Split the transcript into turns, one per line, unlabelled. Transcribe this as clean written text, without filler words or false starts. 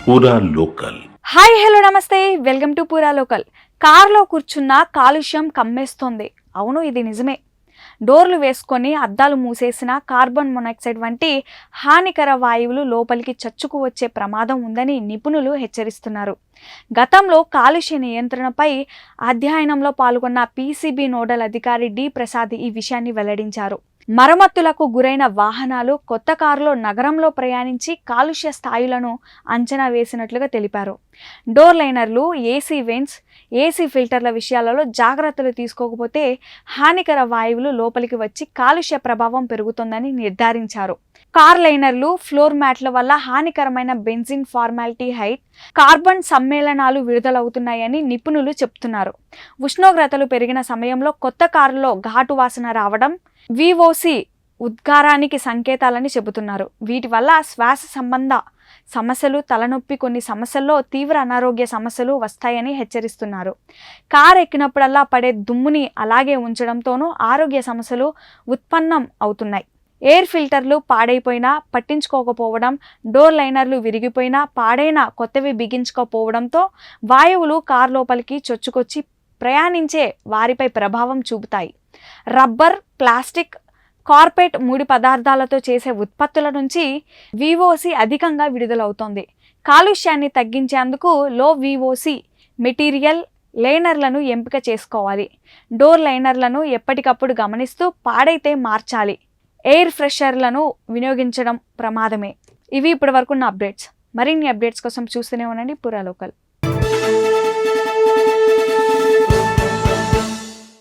పూరా local.
Hi hello నమస్తే, welcome to పూరా లోకల్. కార్లో కూర్చున్న కాలుష్యం కమ్మేస్తోంది. అవును, ఇది నిజమే. డోర్లు వేసుకొని అద్దాలు మూసేసిన కార్బన్ మొనాక్సైడ్ వంటి హానికర వాయువులు లోపలికి చచ్చుకు వచ్చే ప్రమాదం ఉందని నిపుణులు హెచ్చరిస్తున్నారు. గతంలో కాలుష్య నియంత్రణపై అధ్యయనంలో పాల్గొన్న పీసీబీ నోడల్ అధికారి డి ప్రసాద్ ఈ విషయాన్ని వెల్లడించారు. మరమ్మతులకు గురైన వాహనాలు కొత్త కారులో నగరంలో ప్రయాణించి కాలుష్య స్థాయిలను అంచనా వేసినట్లుగా తెలిపారు. డోర్ లైనర్లు, ఏసీ వెంట్స్, ఏసీ ఫిల్టర్ల విషయాలలో జాగ్రత్తలు తీసుకోకపోతే హానికర వాయువులు లోపలికి వచ్చి కాలుష్య ప్రభావం పెరుగుతుందని నిర్ధారించారు. కార్ లైనర్లు, ఫ్లోర్ మ్యాట్ల వల్ల హానికరమైన బెంజిన్, ఫార్మాలిటీహైడ్, కార్బన్ సమ్మేళనాలు విడుదలవుతున్నాయని నిపుణులు చెప్తున్నారు. ఉష్ణోగ్రతలు పెరిగిన సమయంలో కొత్త కారులో ఘాటు వాసన రావడం VOC ఉద్గారానికి సంకేతాలని చెబుతున్నారు. వీటి వల్ల శ్వాస సంబంధ సమస్యలు, తలనొప్పి, కొన్ని సమస్యల్లో తీవ్ర అనారోగ్య సమస్యలు వస్తాయని హెచ్చరిస్తున్నారు. కారు ఎక్కినప్పుడల్లా పడే దుమ్ముని అలాగే ఉంచడంతోనూ ఆరోగ్య సమస్యలు ఉత్పన్నం అవుతున్నాయి. ఎయిర్ ఫిల్టర్లు పాడైపోయినా పట్టించుకోకపోవడం, డోర్ లైనర్లు విరిగిపోయినా పాడైన కొత్తవి బిగించుకోకపోవడంతో వాయువులు కారు లోపలికి చొచ్చుకొచ్చి ప్రయాణించే వారిపై ప్రభావం చూపుతాయి. రబ్బర్, ప్లాస్టిక్, కార్పెట్, ముడి పదార్థాలతో చేసే ఉత్పత్తుల నుంచి VOC అధికంగా విడుదలవుతోంది. కాలుష్యాన్ని తగ్గించేందుకు లో VOC మెటీరియల్ లైనర్లను ఎంపిక చేసుకోవాలి. డోర్ లైనర్లను ఎప్పటికప్పుడు గమనిస్తూ పాడైతే మార్చాలి. ఎయిర్ ఫ్రెషర్లను వినియోగించడం ప్రమాదమే. ఇవి ఇప్పటి వరకు ఉన్న అప్డేట్స్. మరిన్ని అప్డేట్స్ కోసం చూస్తూనే ఉండండి పూరా లోకల్.